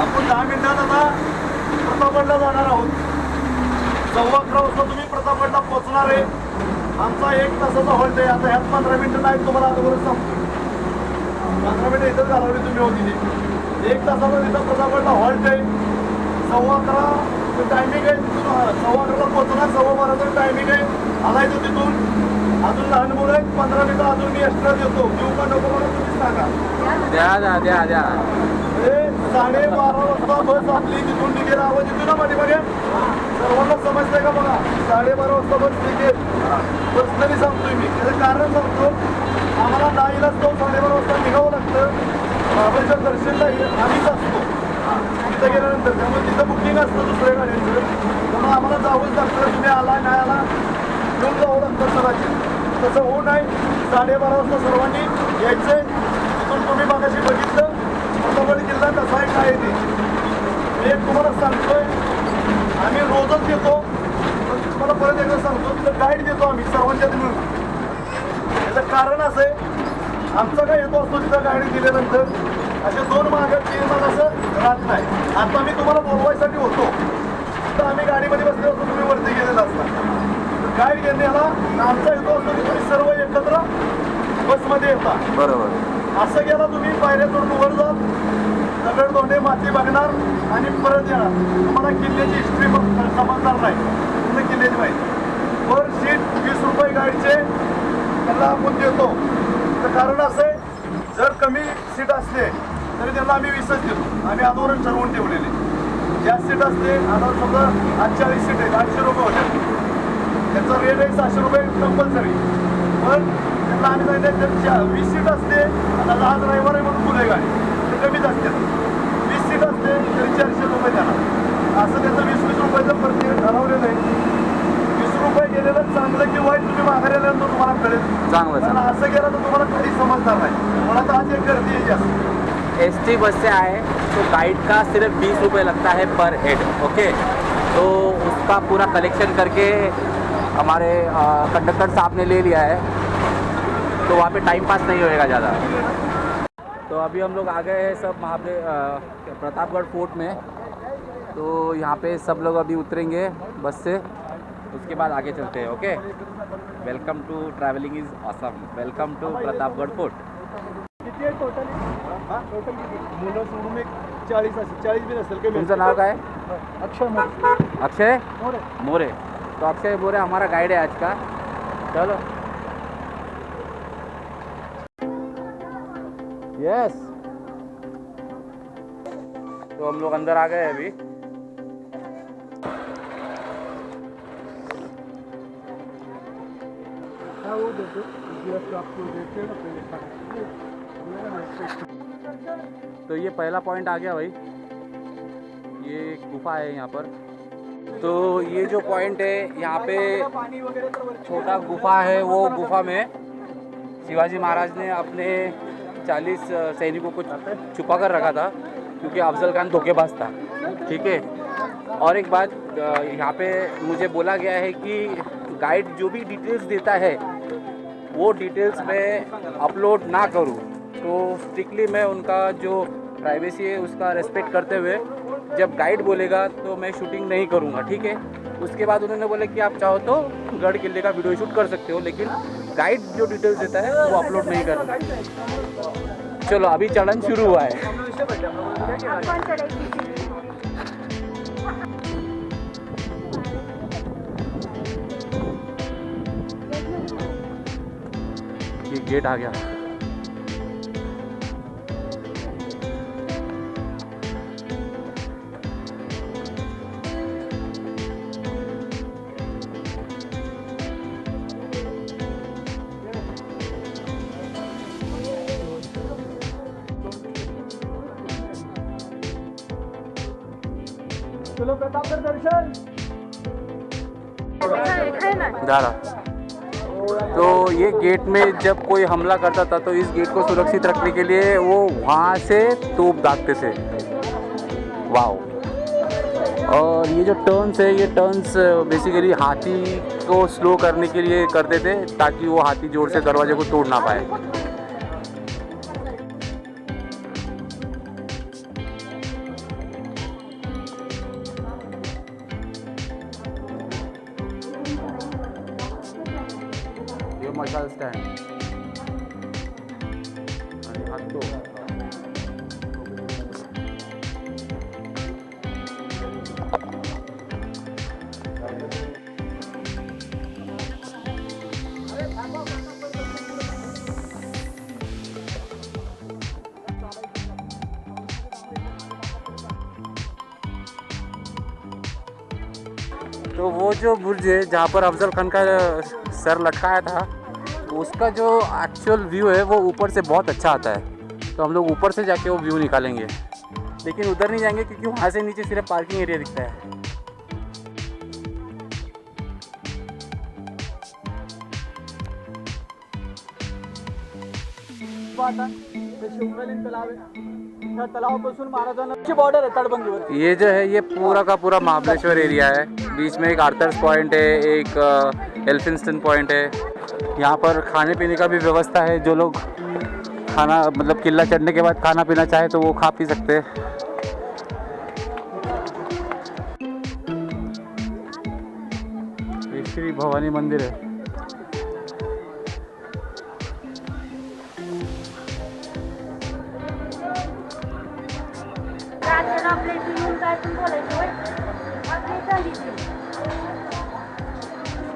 आपण 10 मिनिटात आता प्रतापगडला जाणार आहोत. 11:15 वाजता तुम्ही प्रतापगडला पोहोचणार आहे. आमचा 1 तासाचा हॉल्ट आहे. आता ह्यात 15 मिनिटं नाही तुम्हाला अगोदरच सांगतो. 15 मिनिटं इथंच घालवली तुम्ही होती. 1 तासाचा तिथं प्रतापगडला हॉल्ट आहे. 11:15 टायमिंग आहे. तिथून 11:15ला पोहोचणार. 12:15 टायमिंग आहे. आलायचं तिथून. अजून लहान मुलं आहेत. 15 मिनिटं अजून मी एक्स्ट्रा देतो. देऊ का नको मला तुम्ही सांगा. द्या 12:30 वाजता बस आपली तिथून निघेल. आवाज येतो ना पाठीमागे? सर्वांना समजतंय का बघा? 12:30 वाजता बस निघेल. पर्सनली सांगतोय मी. त्याचं कारण सांगतो. आम्हाला 10 तो 12:30 वाजता निघावं लागतं. बाबाच्या दर्शनला आम्हीच असतो तिथं गेल्यानंतर. त्यामुळे तिथं बुकिंग असतं दुसऱ्या गाड्यांचं. त्यामुळे आम्हाला जावंच लागतं. तुम्ही आला नाही आला घेऊन जावं लागतं सरांची. तसं होऊ नाही. 12:30 वाजता सर्वांनी यायचंय. तिथून तुम्ही मागाशी बघितलं प्रतापगड किल्ला कसा आहे काय ते मी एक तुम्हाला सांगतोय. आम्ही रोजच येतो. तुम्हाला परत एकदा सांगतो तिथं गाईड देतो आम्ही सर्वांच्यात मिळून. याचं कारण असं आहे आमचा काय येतो असतो तिथं गाईड दिल्यानंतर असे 2 मागं 3 माग असं राहत नाही. आता मी तुम्हाला बोलवायसाठी होतो तर आम्ही गाडीमध्ये बसले होतो. तुम्ही वरती गेलेला असता. गाईड घेण्याला आमचा येतो असतो की तुम्ही सर्व एकत्र बसमध्ये येता. बरोबर. असं गेला तुम्ही पायऱ्या चढून वर जात दगड दोंडे माती बघणार आणि परत येणार. तुम्हाला किल्ल्याची हिस्ट्री समजणार नाही. तुम्ही किल्ल्याची माहिती. पर सीट 20 रुपये गाडीचे त्यांना आपण देतो. तर कारण असं आहे जर कमी सीट असले तरी त्यांना आम्ही 20च देतो. आम्ही आंदोलन ठरवून ठेवलेले. जास्त सीट असते आता समजा आज 40 सीट आहेत 800 रुपये होते. त्याचा रेट आहे 600 रुपये कंपल्सरी. पण त्यांना आम्ही सांगितलं जर 20 सीट असते आता आज ड्रायव्हर आहे म्हणून फुले गाडी ते कमीच असते. 20 सीट असते तरी 400 रुपये देणार. असं त्याचं 20-20 रुपयाचं प्रत्येक ठरवलेलं आहे. 20 रुपये गेलेलं चांगलं की वाईट तुम्ही माघारी आल्यानंतर तुम्हाला कळेल. चांगलं. असं गेलं तर तुम्हाला काही समजणार नाही. मला तर आज एक गर्दी आहे जास्त. ST बस से आए तो गाइड का सिर्फ 20 रुपये लगता है पर हेड. ओके, तो उसका पूरा कलेक्शन करके हमारे कंडक्टर साहब ने ले लिया है. तो वहाँ पे टाइम पास नहीं होएगा ज़्यादा. तो अभी हम लोग आ गए हैं सब वहाँ पे प्रतापगढ़ फोर्ट में. तो यहाँ पे सब लोग अभी उतरेंगे बस से. उसके बाद आगे चलते हैं. Okay, welcome to travelling is awesome. Welcome to Pratapgarh fort. किती आहे टोटल? टोटल मुलं सोडून एक 40 असेल. 40 बी नसेल. तुमचं नाव काय? अक्षय मोरे. अक्षय मोरे. मोरे. तो अक्षय मोरे हमारा गाइड है आज का. चलो. यस. तो हम लोग अंदर आ गए अभी. तो ये पहला पॉइंट आ गया भाई. ये गुफा है यहाँ पर. तो ये जो पॉइंट है यहाँ पे छोटा गुफा है. वो गुफा में शिवाजी महाराज ने अपने 40 सैनिकों को छुपा कर रखा था क्योंकि अफजल खान धोखेबाज था. ठीक है. और एक बात यहाँ पे मुझे बोला गया है कि गाइड जो भी डिटेल्स देता है वो डिटेल्स मैं अपलोड ना करूँ. तो स्ट्रिक्टली मैं उनका जो प्राइवेसी है उसका रेस्पेक्ट करते हुए जब गाइड बोलेगा तो मैं शूटिंग नहीं करूँगा. ठीक है. उसके बाद उन्होंने बोला कि आप चाहो तो गढ़ किले का वीडियो शूट कर सकते हो लेकिन गाइड जो डिटेल्स देता है वो अपलोड नहीं करना. चलो अभी चढ़न शुरू हुआ है. ये गेट आ गया. चलो प्रतापगढ़ दर्शन जा रहा. तो ये गेट में जब कोई हमला करता था तो इस गेट को सुरक्षित रखने के लिए वो वहाँ से तोप दागते थे. वाओ. और ये जो टर्न्स है ये टर्न्स बेसिकली हाथी को स्लो करने के लिए करते थे ताकि वो हाथी जोर से दरवाजे को तोड़ ना पाए. मशाल स्टँड आणि हा तो. तो वो जो बुर्ज है जहाँ पर अफजल खान का सर लटकाया था, उसका जो एक्चुअल व्यू है वो ऊपर से बहुत अच्छा आता है. तो हम लोग ऊपर से जाके वो व्यू निकालेंगे, लेकिन उधर नहीं जाएंगे क्योंकि वहाँ से नीचे सिर्फ पार्किंग एरिया दिखता है. तलावापासून महाराजांची बॉर्डर आहे तटबंदीवर. ये जो है ये पूरा का पूरा महाबलेश्वर एरिया है. बीच में एक आर्थर्स पॉइंट है, एक एल्फिंस्टन पॉइंट है. यहाँ पर खाने पीने का भी व्यवस्था है. जो लोग खाना मतलब किला चढ़ने के बाद खाना पीना चाहे तो वो खा पी सकते हैं. ये श्री भवानी मंदिर है.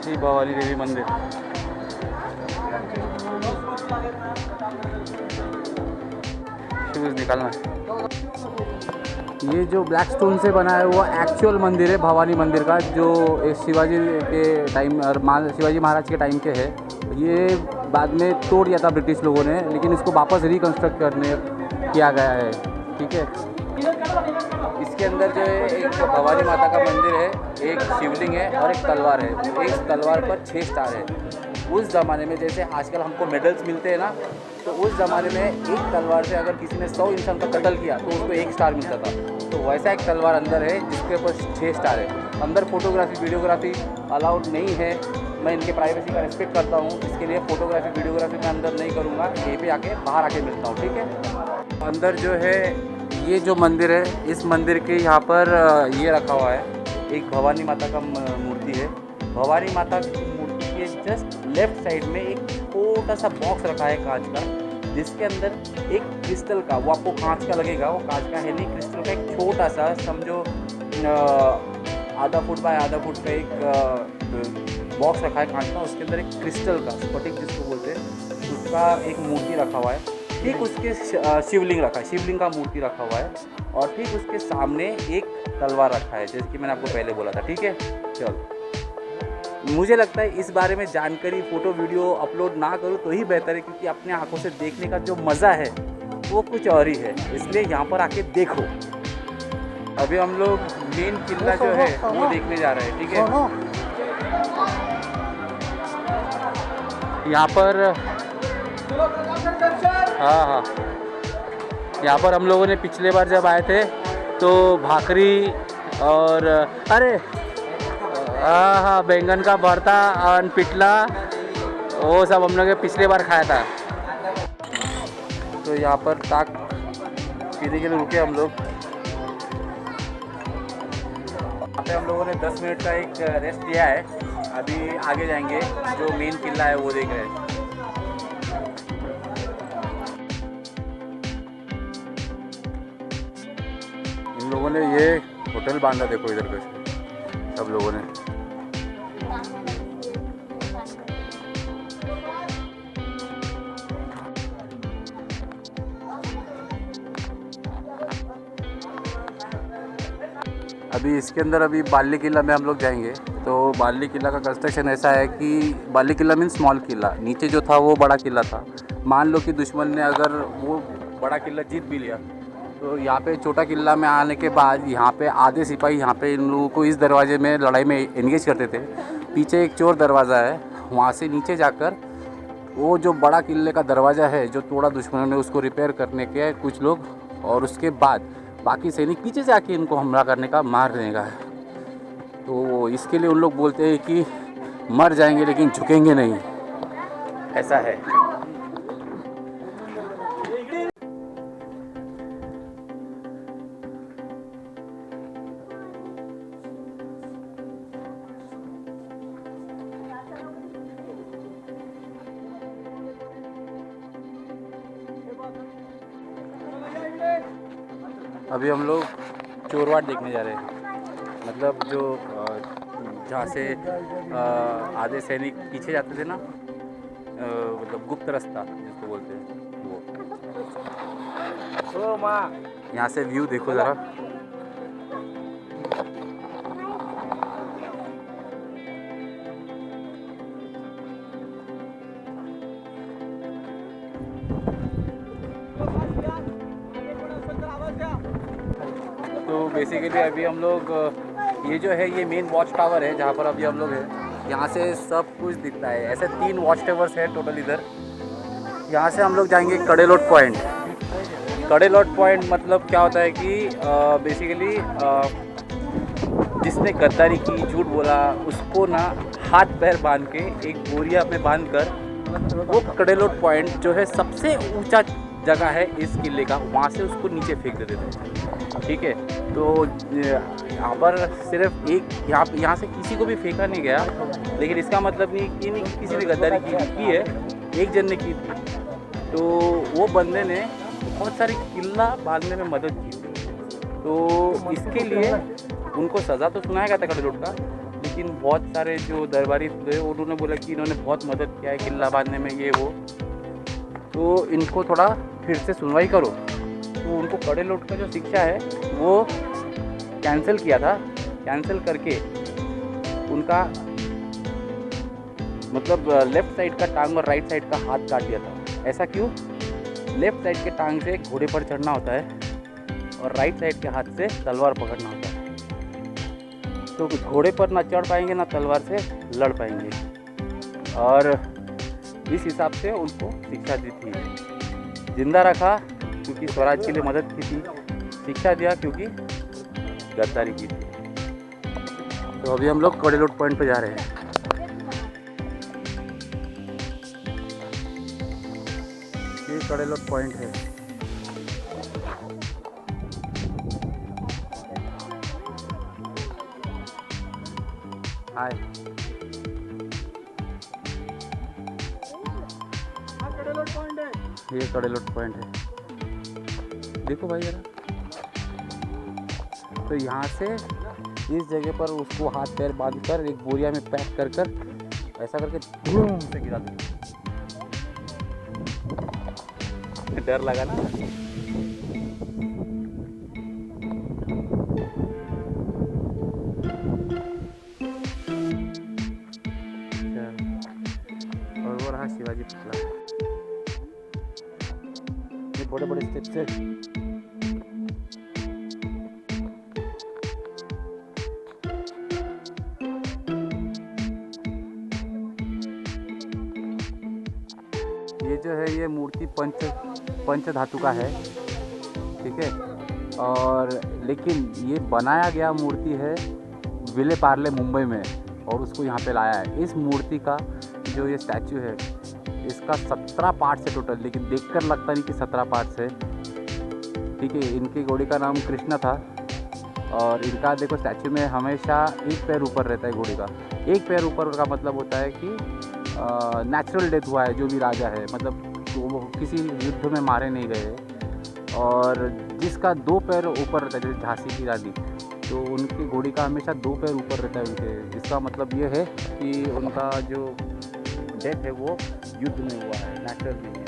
श्री भवानी देवी मंदिर. शूज निकालना है. ये जो ब्लैक स्टोन से बना है वो एक्चुअल मंदिर है भवानी मंदिर का, जो शिवाजी के टाइम और शिवाजी महाराज के टाइम के है. ये बाद में तोड़ दिया था ब्रिटिश लोगों ने, लेकिन इसको वापस रिकंस्ट्रक्ट करने किया गया है. ठीक है. इसके अंदर जो है एक भवानी माता का मंदिर है, एक शिवलिंग है और एक तलवार है. एक तलवार पर 6 स्टार है. उस ज़माने में जैसे आजकल हमको मेडल्स मिलते हैं ना, तो उस ज़माने में एक तलवार से अगर किसी ने 100 इंसान का कत्ल किया तो उसको 1 स्टार मिलता था. तो वैसा एक तलवार अंदर है जिसके ऊपर 6 स्टार है. अंदर फोटोग्राफी वीडियोग्राफी अलाउड नहीं है. मैं इनके प्राइवेसी का रिस्पेक्ट करता हूँ, इसके लिए फ़ोटोग्राफी वीडियोग्राफी मैं अंदर नहीं करूँगा. यहीं पे आके बाहर आके मिलता हूँ. ठीक है. अंदर जो है ये जो मंदिर है, इस मंदिर के यहाँ पर ये रखा हुआ है, एक भवानी माता का मूर्ति है. भवानी माता की मूर्ति के जस्ट लेफ्ट साइड में एक छोटा सा बॉक्स रखा है कांच का, जिसके अंदर एक क्रिस्टल का, वो आपको कांच का लगेगा, वो कांच का है नहीं, क्रिस्टल का एक छोटा सा, समझो आधा फुट बाय आधा फुट का एक बॉक्स रखा है कांच का. उसके अंदर एक क्रिस्टल का स्फटिक जिसको बोलते हैं, उसका एक मूर्ति रखा हुआ है. ठीक उसके शिवलिंग रखा है, शिवलिंग का मूर्ति रखा हुआ है. और ठीक उसके सामने एक तलवार रखा है, जैसे कि मैंने आपको पहले बोला था. ठीक है. चलो, मुझे लगता है इस बारे में जानकारी फ़ोटो वीडियो अपलोड ना करूँ तो ही बेहतर है, क्योंकि अपने आंखों से देखने का जो मज़ा है वो कुछ और ही है. इसलिए यहाँ पर आके देखो. अभी हम लोग मेन किला जो है वो देखने जा रहे हैं. ठीक है. यहाँ पर हाँ, यहाँ पर हम लोगों ने पिछले बार जब आए थे तो भाकरी और अरे हाँ बैंगन का भरता और पिटला, वो सब हम लोग पिछले बार खाया था. तो यहाँ पर ताक पीने के लिए रुके हम लोग. यहाँ पे हम लोगों ने 10 मिनट का एक रेस्ट लिया है. अभी आगे जाएंगे, जो मेन किला है वो देख रहे हैं. इन लोगों ने ये होटल बांधा, देखो इधर पे सब लोगों ने. अभी इसके अंदर अभी बाली किला में हम लोग जाएंगे. तो बाली किला का कंस्ट्रक्शन ऐसा है कि बाली किला मीन्स स्मॉल किला, नीचे जो था वो बड़ा किला था. मान लो कि दुश्मन ने अगर वो बड़ा किला जीत भी लिया, तो यहाँ पे छोटा किला में आने के बाद यहाँ पे आधे सिपाही यहाँ पे इन लोगों को इस दरवाजे में लड़ाई में एंगेज करते थे. पीछे एक चोर दरवाज़ा है, वहाँ से नीचे जाकर वो जो बड़ा किले का दरवाज़ा है जो तोड़ा दुश्मनों ने, उसको रिपेयर करने के कुछ लोग, और उसके बाद बाकी सैनिक पीछे से आके इनको हमला करने का, मार देने का है. तो इसके लिए उन लोग बोलते हैं कि मर जाएंगे लेकिन झुकेंगे नहीं, ऐसा है. अभी हम लोग चोरवाट देखने जा रहे हैं, मतलब जो जहाँ से आधे सैनिक पीछे जाते थे ना, मतलब गुप्त रास्ता जिसको बोलते हैं वो। यहाँ से व्यू देखो ज़रा। तो बेसिकली अभी हम लोग ये जो है ये मेन वॉच टावर है जहाँ पर अभी हम लोग हैं। यहाँ से सब कुछ दिखता है। ऐसे 3 वॉच टावर्स है टोटल इधर। यहाँ से हम लोग जाएंगे कड़ेलोट पॉइंट। कड़ेलोट पॉइंट मतलब क्या होता है कि बेसिकली जिसने गद्दारी की, झूठ बोला, उसको ना हाथ पैर बांध के एक बोरिया में बांध कर वो कड़ेलोट पॉइंट जो है सबसे ऊंचा जगह है इस किले का, वहाँ से उसको नीचे फेंक देते थे। ठीक है, तो यहाँ पर सिर्फ एक यहाँ से किसी को भी फेंका नहीं गया, लेकिन इसका मतलब नहीं कि किसी ने गद्दारी की है, एक जन ने की थी। तो वो बंदे ने बहुत सारी किला बांधने में मदद की, तो इसके लिए उनको सज़ा तो सुनाया गया था कड़ेलोट का, लेकिन बहुत सारे जो दरबारी थे उन्होंने बोला कि इन्होंने बहुत मदद किया है किला बांधने में, ये वो, तो इनको थोड़ा फिर से सुनवाई करो। तो उनको कड़ेलोट का जो शिक्षा है वो कैंसिल किया था। कैंसिल करके उनका मतलब लेफ़्ट साइड का टांग और राइट साइड का हाथ काट दिया था। ऐसा क्यों? लेफ़्ट साइड के टांग से घोड़े पर चढ़ना होता है और राइट साइड के हाथ से तलवार पकड़ना होता है। तो घोड़े पर ना चढ़ पाएंगे ना तलवार से लड़ पाएंगे, और इस हिसाब से उनको शिक्षा दी थी। जिंदा रखा क्योंकस्वराज के लिए मदद की थी, शिक्षा दिया क्योंकि गद्दारी की थी। तो अभी हम लोग कड़ेलोट पॉइंट पे जा रहे हैं। ये कड़ेलोट पॉइंट है। हाय, ये कड़ेलोट पॉइंट है, देखो भाई जरा। तो यहाँ से इस जगह पर उसको हाथ पैर बांधकर एक बोरिया में पैक कर ऐसा करके धूम से गिरा दो। डर लगा ना? और वो रहा शिवाजी पुतला। ये बड़े बड़े स्टेप्स है। ये जो है ये मूर्ति पंच धातु का है, ठीक है। और लेकिन ये बनाया गया मूर्ति है विले पार्ले मुंबई में, और उसको यहाँ पे लाया है। इस मूर्ति का जो ये स्टैचू है इसका 17 पार्ट्स है टोटल, लेकिन देखकर लगता नहीं कि 17 पार्ट्स है, ठीक है। इनकी घोड़ी का नाम कृष्णा था, और इनका देखो स्टैचू में हमेशा एक पैर ऊपर रहता है घोड़ी का। एक पैर ऊपर का मतलब होता है कि नेचुरल डेथ हुआ है जो भी राजा है, मतलब वो किसी युद्ध में मारे नहीं गए। और जिसका 2 पैर ऊपर रहता है, जैसे झांसी की रानी, तो उनकी घोड़ी का हमेशा 2 पैर ऊपर रहता है उनके। इसका मतलब ये है कि उनका जो डेथ है वो युद्ध में हुआ है, नेचुरल नहीं है।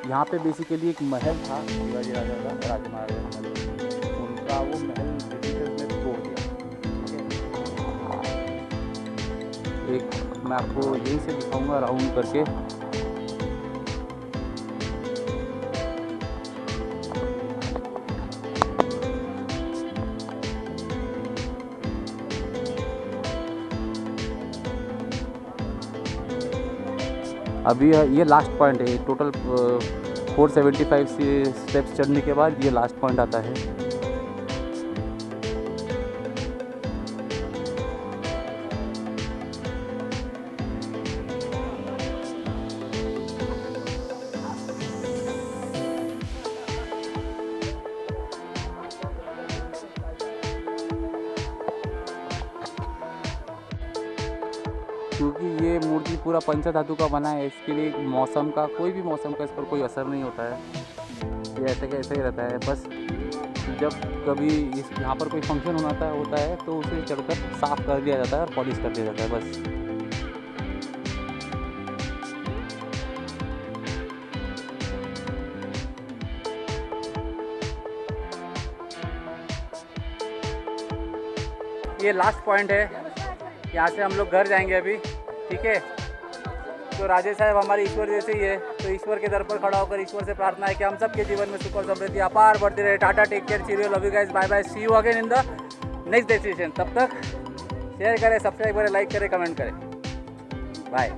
यहाँ पे बेसिकली एक महल था शिवाजी राजा का, राजा महाराजा महल, उनका वो महल ब्रिटिशर्स ने तोड़ दिया। एक मैं आपको यहीं से दिखाऊंगा राउंड करके। अभी ये लास्ट पॉइंट है। टोटल 475 स्टेप्स चढ़ने के बाद ये लास्ट पॉइंट आता है। क्योंकि ये मूर्ति पूरा पंचधातु का बना है, इसके लिए मौसम का, कोई भी मौसम का इस पर कोई असर नहीं होता है। ये ऐसे का ऐसे ही रहता है। बस जब कभी इस यहाँ पर कोई फंक्शन होता है तो उसे चढ़कर साफ़ कर दिया जाता है और पॉलिश कर दिया जाता है बस। ये लास्ट पॉइंट है, यहाँ से हम लोग घर जाएंगे अभी, ठीक है। तो राजेश साहब हमारे ईश्वर जैसे ही है, तो ईश्वर के दर पर खड़ा होकर ईश्वर से प्रार्थना है कि हम सब के जीवन में सुख और समृद्धि अपार बढ़ती रहे। Tata, take care, cheerio, love you guys, bye bye, see you again in the next destination. तब तक शेयर करें, सब्सक्राइब करें, लाइक करें, कमेंट करें, बाय।